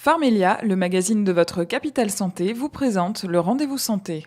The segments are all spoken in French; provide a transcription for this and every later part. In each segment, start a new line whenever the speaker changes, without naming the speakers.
Pharmelia, le magazine de votre Capital Santé, vous présente le Rendez-vous Santé.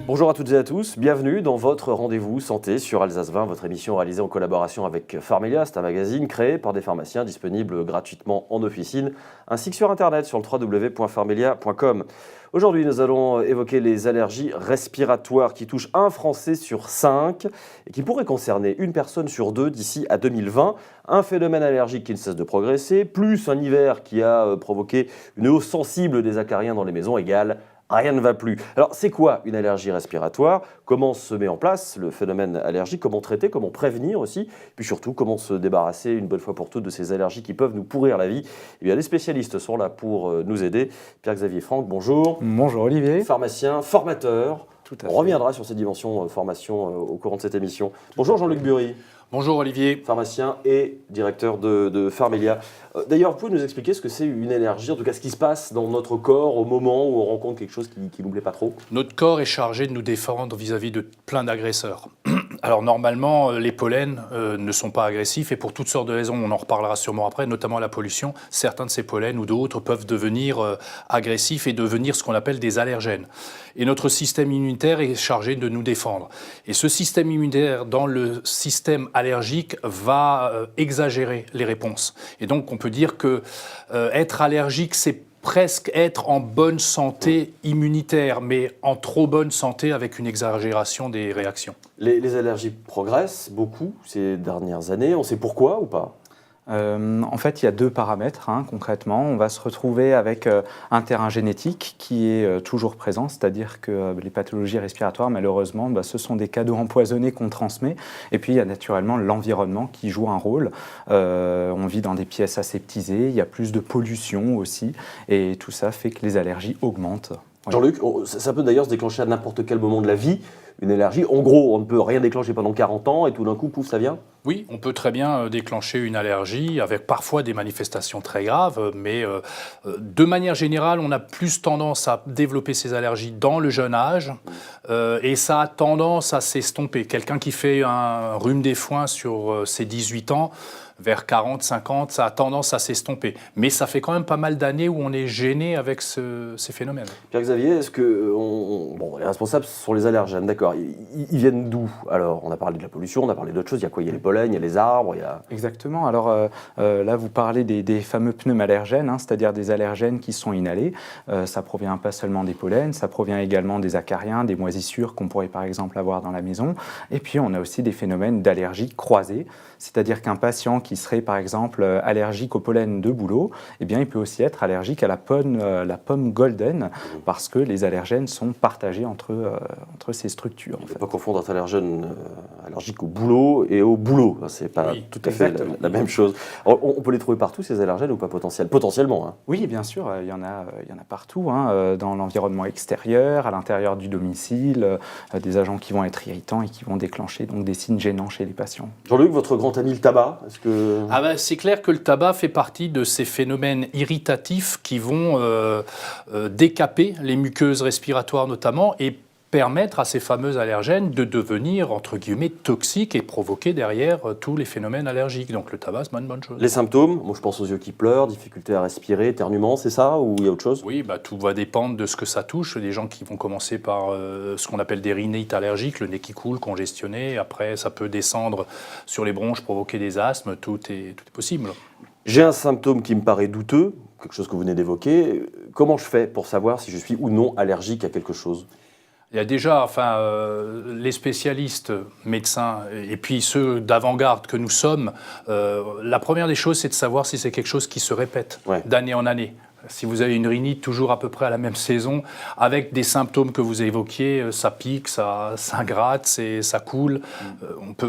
Bonjour à toutes et à tous, bienvenue dans votre Rendez-vous Santé sur Alsace 20, votre émission réalisée en collaboration avec Pharmelia. C'est un magazine créé par des pharmaciens disponible gratuitement en officine ainsi que sur internet sur le www.pharmelia.com. Aujourd'hui, nous allons évoquer les allergies respiratoires qui touchent un Français sur 5 et qui pourraient concerner une personne sur 2 d'ici à 2020. Un phénomène allergique qui ne cesse de progresser, plus un hiver qui a provoqué une hausse sensible des acariens dans les maisons égale rien ne va plus. Alors, c'est quoi une allergie respiratoire? Comment se met en place le phénomène allergique? Comment traiter? Comment prévenir aussi? Puis surtout, comment se débarrasser une bonne fois pour toutes de ces allergies qui peuvent nous pourrir la vie? Eh bien, les spécialistes sont là pour nous aider. Pierre-Xavier Franck, bonjour.
Bonjour Olivier.
Pharmacien, formateur.
Tout à fait.
On reviendra sur ces dimensions formation au courant de cette émission. Bonjour Jean-Luc Bury.
Bonjour Olivier.
Pharmacien et directeur de Pharmelia. D'ailleurs, vous pouvez nous expliquer ce que c'est une allergie, en tout cas ce qui se passe dans notre corps au moment où on rencontre quelque chose qui ne nous plaît pas trop?
Notre corps est chargé de nous défendre vis-à-vis de plein d'agresseurs. Alors normalement, les pollens ne sont pas agressifs et pour toutes sortes de raisons, on en reparlera sûrement après, notamment la pollution, certains de ces pollens ou d'autres peuvent devenir agressifs et devenir ce qu'on appelle des allergènes. Et notre système immunitaire est chargé de nous défendre. Et ce système immunitaire dans le système allergique va exagérer les réponses. Et donc on peut dire que être allergique, c'est presque être en bonne santé immunitaire, mais en trop bonne santé avec une exagération des réactions.
Les allergies progressent beaucoup ces dernières années. On sait pourquoi ou pas?
En fait, il y a deux paramètres concrètement. On va se retrouver avec un terrain génétique qui est toujours présent, c'est-à-dire que les pathologies respiratoires, malheureusement, ce sont des cadeaux empoisonnés qu'on transmet. Et puis, il y a naturellement l'environnement qui joue un rôle. On vit dans des pièces aseptisées, il y a plus de pollution aussi, et tout ça fait que les allergies augmentent.
Jean-Luc, ça peut d'ailleurs se déclencher à n'importe quel moment de la vie, une allergie. En gros, on ne peut rien déclencher pendant 40 ans et tout d'un coup, pouf, ça vient?
Oui, on peut très bien déclencher une allergie avec parfois des manifestations très graves, mais de manière générale, on a plus tendance à développer ces allergies dans le jeune âge et ça a tendance à s'estomper. Quelqu'un qui fait un rhume des foins sur ses 18 ans, vers 40, 50, ça a tendance à s'estomper. Mais ça fait quand même pas mal d'années où on est gêné avec ces phénomènes.
Pierre-Xavier, est-ce que les responsables sont les allergènes, d'accord. Ils viennent d'où? Alors, on a parlé de la pollution, on a parlé d'autres choses. Il y a quoi? Il y a les pollens, il y a les arbres, il y a...
Exactement. Alors là, vous parlez des fameux pneumallergènes, c'est-à-dire des allergènes qui sont inhalés. Ça provient pas seulement des pollens, ça provient également des acariens, des moisissures qu'on pourrait par exemple avoir dans la maison. Et puis, on a aussi des phénomènes d'allergie croisée, c'est-à-dire qu'un patient qui serait par exemple allergique au pollen de bouleau, eh bien, il peut aussi être allergique à la pomme golden, parce que les allergènes sont partagés entre ces structures.
Il ne faut pas confondre être allergique au bouleau et au boulot. C'est pas tout à fait la même chose. On peut les trouver partout, ces allergènes, ou pas potentiellement?
Oui, bien sûr, il y en a partout, dans l'environnement extérieur, à l'intérieur du domicile, des agents qui vont être irritants et qui vont déclencher donc des signes gênants chez les patients.
Jean-Luc, votre grand ami le tabac, est-ce que...
C'est clair que le tabac fait partie de ces phénomènes irritatifs qui vont décaper les muqueuses respiratoires notamment et permettre à ces fameux allergènes de devenir, entre guillemets, toxiques et provoquer derrière tous les phénomènes allergiques. Donc le tabac, c'est pas une bonne chose.
Les symptômes, moi je pense aux yeux qui pleurent, difficulté à respirer, éternuement, c'est ça ou il y a autre chose?
Oui, tout va dépendre de ce que ça touche. Des gens qui vont commencer par ce qu'on appelle des rhinites allergiques, le nez qui coule, congestionné. Après, ça peut descendre sur les bronches, provoquer des asthmes, tout est possible.
J'ai un symptôme qui me paraît douteux, quelque chose que vous venez d'évoquer. Comment je fais pour savoir si je suis ou non allergique à quelque chose?
Il y a déjà les spécialistes, médecins, et puis ceux d'avant-garde que nous sommes. La première des choses, c'est de savoir si c'est quelque chose qui se répète d'année en année. Si vous avez une rhinite toujours à peu près à la même saison, avec des symptômes que vous évoquiez, ça pique, ça gratte, ça coule,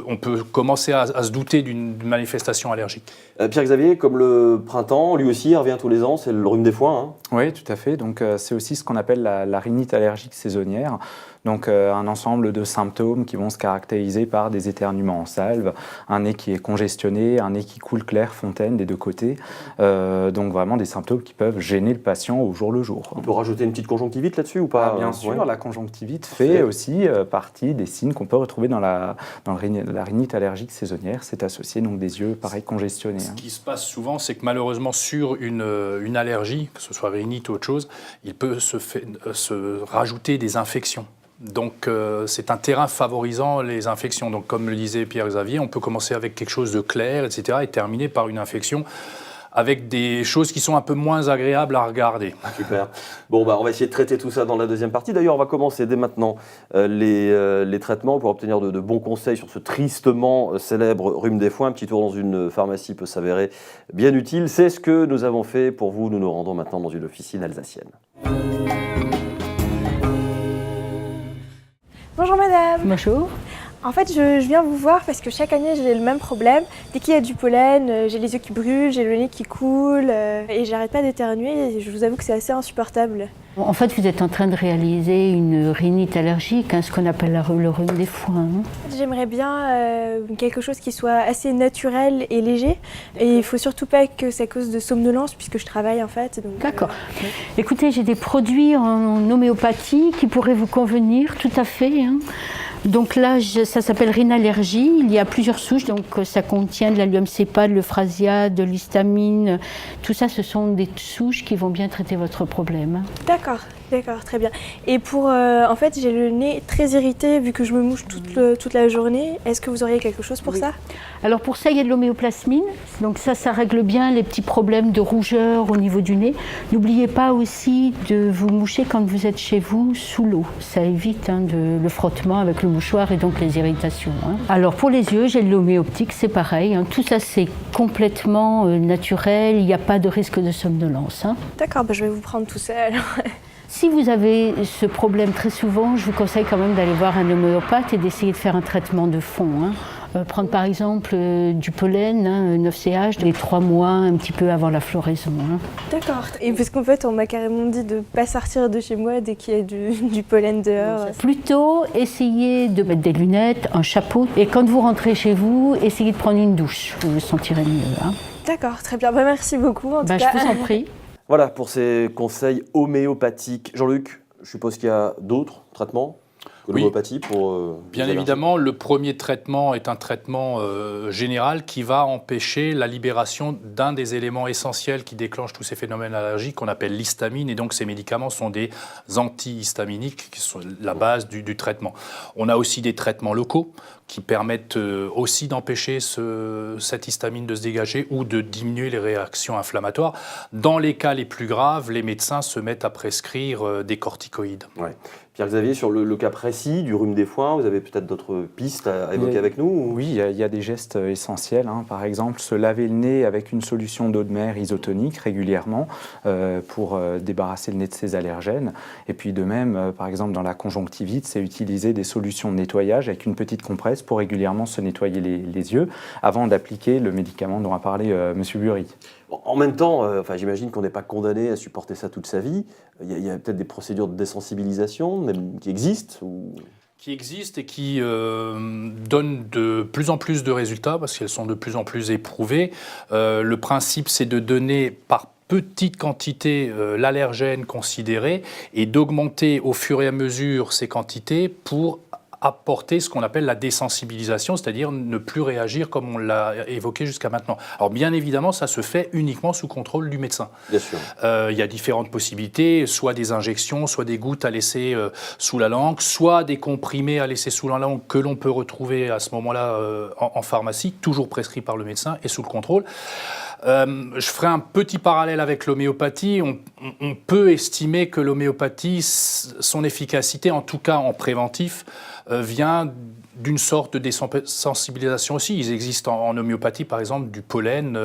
on peut commencer à se douter d'une manifestation allergique.
Pierre-Xavier, comme le printemps, lui aussi, il revient tous les ans, c'est le rhume des foins.
Oui, tout à fait. Donc, c'est aussi ce qu'on appelle la rhinite allergique saisonnière. Donc un ensemble de symptômes qui vont se caractériser par des éternuements en salve, un nez qui est congestionné, un nez qui coule clair, fontaine des deux côtés. Donc vraiment des symptômes qui peuvent gêner le patient au jour le jour.
On peut rajouter une petite conjonctivite là-dessus ou pas?
Bien sûr,
ouais.
la conjonctivite fait aussi partie des signes qu'on peut retrouver dans la rhinite allergique saisonnière. C'est associé donc des yeux pareil congestionnés.
Ce qui se passe souvent, c'est que malheureusement sur une allergie, que ce soit rhinite ou autre chose, il peut se rajouter des infections. Donc c'est un terrain favorisant les infections. Donc comme le disait Pierre-Xavier, on peut commencer avec quelque chose de clair, etc. et terminer par une infection avec des choses qui sont un peu moins agréables à regarder.
Super. Bon, on va essayer de traiter tout ça dans la deuxième partie. D'ailleurs, on va commencer dès maintenant les traitements pour obtenir de bons conseils sur ce tristement célèbre rhume des foins. Un petit tour dans une pharmacie peut s'avérer bien utile. C'est ce que nous avons fait pour vous. Nous nous rendons maintenant dans une officine alsacienne.
Bonjour madame.
Bonjour.
En fait, je viens vous voir parce que chaque année j'ai le même problème. Dès qu'il y a du pollen, j'ai les yeux qui brûlent, j'ai le nez qui coule et j'arrête pas d'éternuer et je vous avoue que c'est assez insupportable.
En fait, vous êtes en train de réaliser une rhinite allergique, ce qu'on appelle le rhume des foins.
J'aimerais bien quelque chose qui soit assez naturel et léger. Et il faut surtout pas que ça cause de somnolence puisque je travaille en fait.
D'accord. Écoutez, j'ai des produits en homéopathie qui pourraient vous convenir tout à fait. Donc là, ça s'appelle Rhinallergie. Il y a plusieurs souches, donc ça contient de l'allium cépale, le frasia, de l'histamine. Tout ça, ce sont des souches qui vont bien traiter votre problème.
D'accord, très bien. Et en fait, j'ai le nez très irrité vu que je me mouche toute la journée. Est-ce que vous auriez quelque chose pour ça?
Alors pour ça, il y a de l'homéoplasmine. Donc ça règle bien les petits problèmes de rougeur au niveau du nez. N'oubliez pas aussi de vous moucher quand vous êtes chez vous sous l'eau. Ça évite le frottement avec le mouchoir et donc les irritations. Alors pour les yeux, j'ai de l'homéoptique, c'est pareil. Tout ça, c'est complètement naturel. Il n'y a pas de risque de somnolence.
D'accord, je vais vous prendre tout ça alors.
Si vous avez ce problème très souvent, je vous conseille quand même d'aller voir un homéopathe et d'essayer de faire un traitement de fond. Prendre par exemple du pollen, 9CH, les 3 mois un petit peu avant la floraison.
D'accord. Et parce qu'en fait, on m'a carrément dit de ne pas sortir de chez moi dès qu'il y a du pollen dehors.
Plutôt, essayez de mettre des lunettes, un chapeau. Et quand vous rentrez chez vous, essayez de prendre une douche. Vous vous sentirez mieux.
D'accord, très bien. Merci beaucoup en tout cas.
Je vous en prie.
Voilà pour ces conseils homéopathiques. Jean-Luc, je suppose qu'il y a d'autres traitements que l'homéopathie pour...
Bien évidemment, le premier traitement est un traitement général qui va empêcher la libération d'un des éléments essentiels qui déclenchent tous ces phénomènes allergiques qu'on appelle l'histamine. Et donc ces médicaments sont des antihistaminiques qui sont la base du traitement. On a aussi des traitements locaux qui permettent aussi d'empêcher cette histamine de se dégager ou de diminuer les réactions inflammatoires. Dans les cas les plus graves, les médecins se mettent à prescrire des corticoïdes.
Ouais. Pierre-Xavier, sur le cas précis du rhume des foins, vous avez peut-être d'autres pistes à évoquer avec nous
Oui, il y a des gestes essentiels. Par exemple, se laver le nez avec une solution d'eau de mer isotonique régulièrement pour débarrasser le nez de ses allergènes. Et puis de même, par exemple, dans la conjonctivite, c'est utiliser des solutions de nettoyage avec une petite compresse pour régulièrement se nettoyer les yeux avant d'appliquer le médicament dont a parlé M. Bury.
En même temps, j'imagine qu'on n'est pas condamné à supporter ça toute sa vie. Il y a peut-être des procédures de désensibilisation même, qui existent
Qui existent et qui donnent de plus en plus de résultats parce qu'elles sont de plus en plus éprouvées. Le principe, c'est de donner par petite quantité l'allergène considéré et d'augmenter au fur et à mesure ces quantités pour apporter ce qu'on appelle la désensibilisation, c'est-à-dire ne plus réagir comme on l'a évoqué jusqu'à maintenant. Alors bien évidemment, ça se fait uniquement sous contrôle du médecin.
Bien sûr.
Il y a différentes possibilités, soit des injections, soit des gouttes à laisser sous la langue, soit des comprimés à laisser sous la langue que l'on peut retrouver à ce moment-là en pharmacie, toujours prescrit par le médecin et sous le contrôle. Je ferai un petit parallèle avec l'homéopathie. On peut estimer que l'homéopathie, son efficacité, en tout cas en préventif, vient d'une sorte de désensibilisation aussi. Il existe en homéopathie, par exemple, du pollen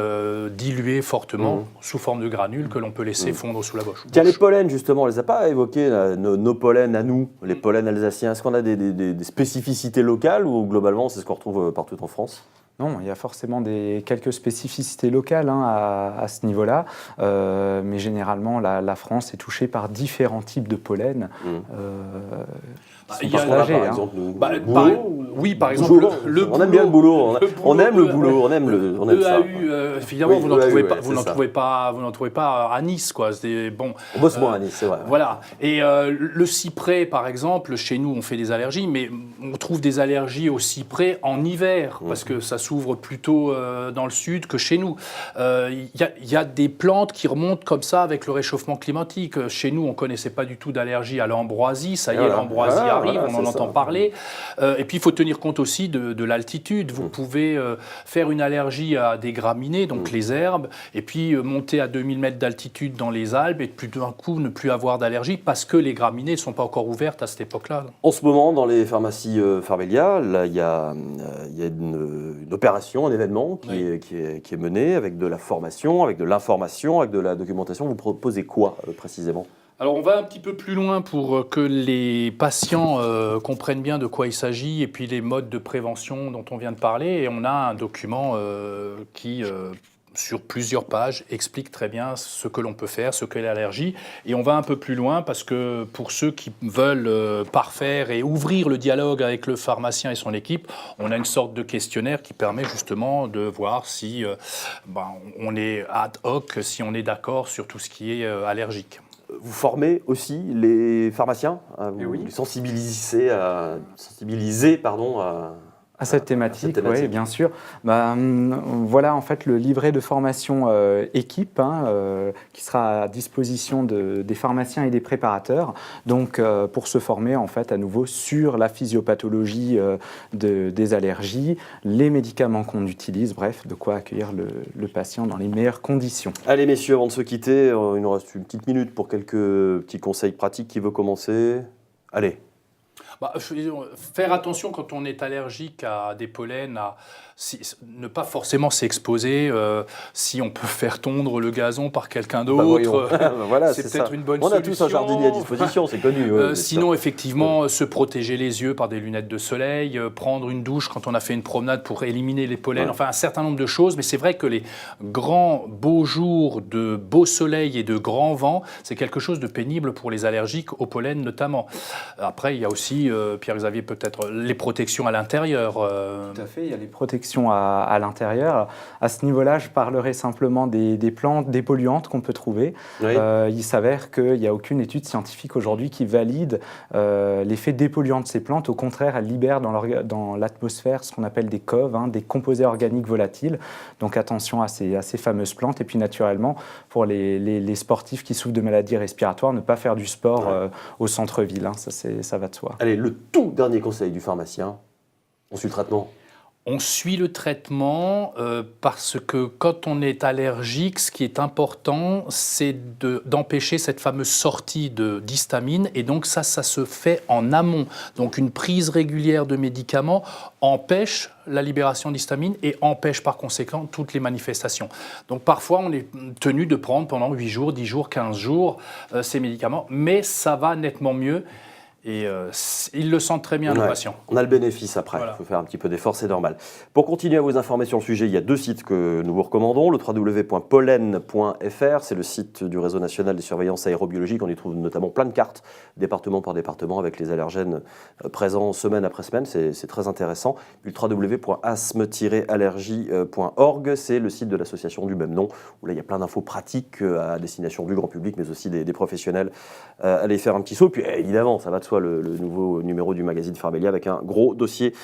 dilué fortement sous forme de granules que l'on peut laisser fondre sous la bouche.
Tiens, les pollens, justement, on ne les a pas évoqués, là, nos pollens à nous, les pollens alsaciens. Est-ce qu'on a des spécificités locales ou globalement, c'est ce qu'on retrouve partout en France ?
Non, il y a forcément quelques spécificités locales à ce niveau-là, mais généralement la France est touchée par différents types de pollen.
Il y a
Par exemple,
oui, par exemple,
on aime bien le boulot, on aime le boulot, on aime ça.
Évidemment,
Oui,
vous n'en
EAU,
trouvez pas à Nice, quoi. C'est bon.
On bosse moins à Nice, c'est vrai.
Voilà. Et le cyprès, par exemple, chez nous, on fait des allergies, mais on trouve des allergies au cyprès en hiver, parce que ça s'ouvre plutôt dans le sud que chez nous. Il y a des plantes qui remontent comme ça avec le réchauffement climatique. Chez nous, on ne connaissait pas du tout d'allergie à l'ambroisie. Ça y est, l'ambroisie arrive, on en entend parler. Et puis, il faut tenir compte aussi de l'altitude. Vous pouvez faire une allergie à des graminées, donc les herbes, et puis monter à 2000 mètres d'altitude dans les Alpes et puis d'un coup ne plus avoir d'allergie parce que les graminées ne sont pas encore ouvertes à cette époque-là.
En ce moment, dans les pharmacies Pharmelia, là, il y a une opération, un événement qui est mené avec de la formation, avec de l'information, avec de la documentation. Vous proposez quoi précisément ?
Alors on va un petit peu plus loin pour que les patients comprennent bien de quoi il s'agit et puis les modes de prévention dont on vient de parler. Et on a un document qui, sur plusieurs pages, explique très bien ce que l'on peut faire, ce qu'est l'allergie. Et on va un peu plus loin parce que pour ceux qui veulent parfaire et ouvrir le dialogue avec le pharmacien et son équipe, on a une sorte de questionnaire qui permet justement de voir si on est ad hoc, si on est d'accord sur tout ce qui est allergique.
Vous formez aussi les pharmaciens, vous les sensibilisez
à cette thématique, oui, bien sûr. Voilà, en fait, le livret de formation équipe qui sera à disposition des pharmaciens et des préparateurs. Donc, pour se former, en fait, à nouveau sur la physiopathologie des allergies, les médicaments qu'on utilise, bref, de quoi accueillir le patient dans les meilleures conditions.
Allez, messieurs, avant de se quitter, il nous reste une petite minute pour quelques petits conseils pratiques. Qui veut commencer ? Allez.
Faire attention quand on est allergique à des pollens, ne pas forcément s'exposer. Si on peut faire tondre le gazon par quelqu'un d'autre,
voilà,
c'est peut-être une bonne
solution.
On
a tous un jardinier à disposition, c'est connu.
Sinon, effectivement, se protéger les yeux par des lunettes de soleil, prendre une douche quand on a fait une promenade pour éliminer les pollens, enfin un certain nombre de choses. Mais c'est vrai que les grands beaux jours de beau soleil et de grand vent, c'est quelque chose de pénible pour les allergiques au pollen notamment. Après, il y a aussi, Pierre-Xavier, peut-être les protections à l'intérieur.
Tout à fait, il y a les protections à l'intérieur. À ce niveau-là, je parlerai simplement des plantes dépolluantes qu'on peut trouver. Oui. Il s'avère qu'il n'y a aucune étude scientifique aujourd'hui qui valide l'effet dépolluant de ces plantes. Au contraire, elles libèrent dans l'atmosphère ce qu'on appelle des COV, des composés organiques volatiles. Donc attention à ces fameuses plantes. Et puis naturellement, pour les sportifs qui souffrent de maladies respiratoires, ne pas faire du sport au centre-ville. Ça va de soi.
Allez, le tout dernier conseil du pharmacien, on suit le traitement.
On suit le traitement parce que quand on est allergique, ce qui est important, c'est d'empêcher cette fameuse sortie d'histamine. Et donc ça se fait en amont. Donc une prise régulière de médicaments empêche la libération d'histamine et empêche par conséquent toutes les manifestations. Donc parfois, on est tenu de prendre pendant 8 jours, 10 jours, 15 jours ces médicaments. Mais ça va nettement mieux. Et ils le sentent très bien, nos patients.
On a le bénéfice après, il faut faire un petit peu d'effort, c'est normal. Pour continuer à vous informer sur le sujet, il y a 2 sites que nous vous recommandons. Le www.pollen.fr, c'est le site du Réseau national de surveillance aérobiologique. On y trouve notamment plein de cartes, département par département, avec les allergènes présents semaine après semaine. C'est très intéressant. Puis le www.asthme-allergie.org, c'est le site de l'association du même nom, où là, il y a plein d'infos pratiques à destination du grand public, mais aussi des professionnels. Allez faire un petit saut. Puis évidemment, ça va de soi, le nouveau numéro du magazine Pharmelia avec un gros dossier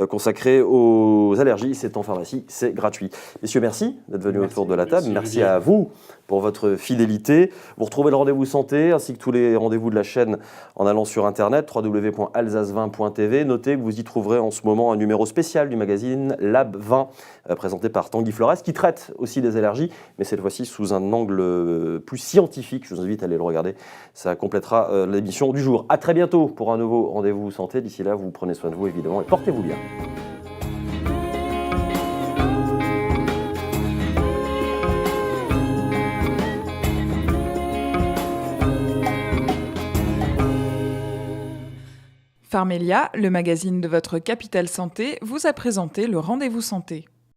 consacré aux allergies. C'est en pharmacie, c'est gratuit. Messieurs, merci d'être venus autour de la table. Merci à vous pour votre fidélité. Vous retrouvez le rendez-vous santé ainsi que tous les rendez-vous de la chaîne en allant sur internet www.alsace20.tv. Notez que vous y trouverez en ce moment un numéro spécial du magazine Lab 20 présenté par Tanguy Flores qui traite aussi des allergies, mais cette fois-ci sous un angle plus scientifique. Je vous invite à aller le regarder. Ça complétera l'émission du jour. À très bientôt pour un nouveau rendez-vous santé. D'ici là, vous prenez soin de vous évidemment et portez-vous bien.
Pharmelia, le magazine de votre capitale santé, vous a présenté le rendez-vous santé.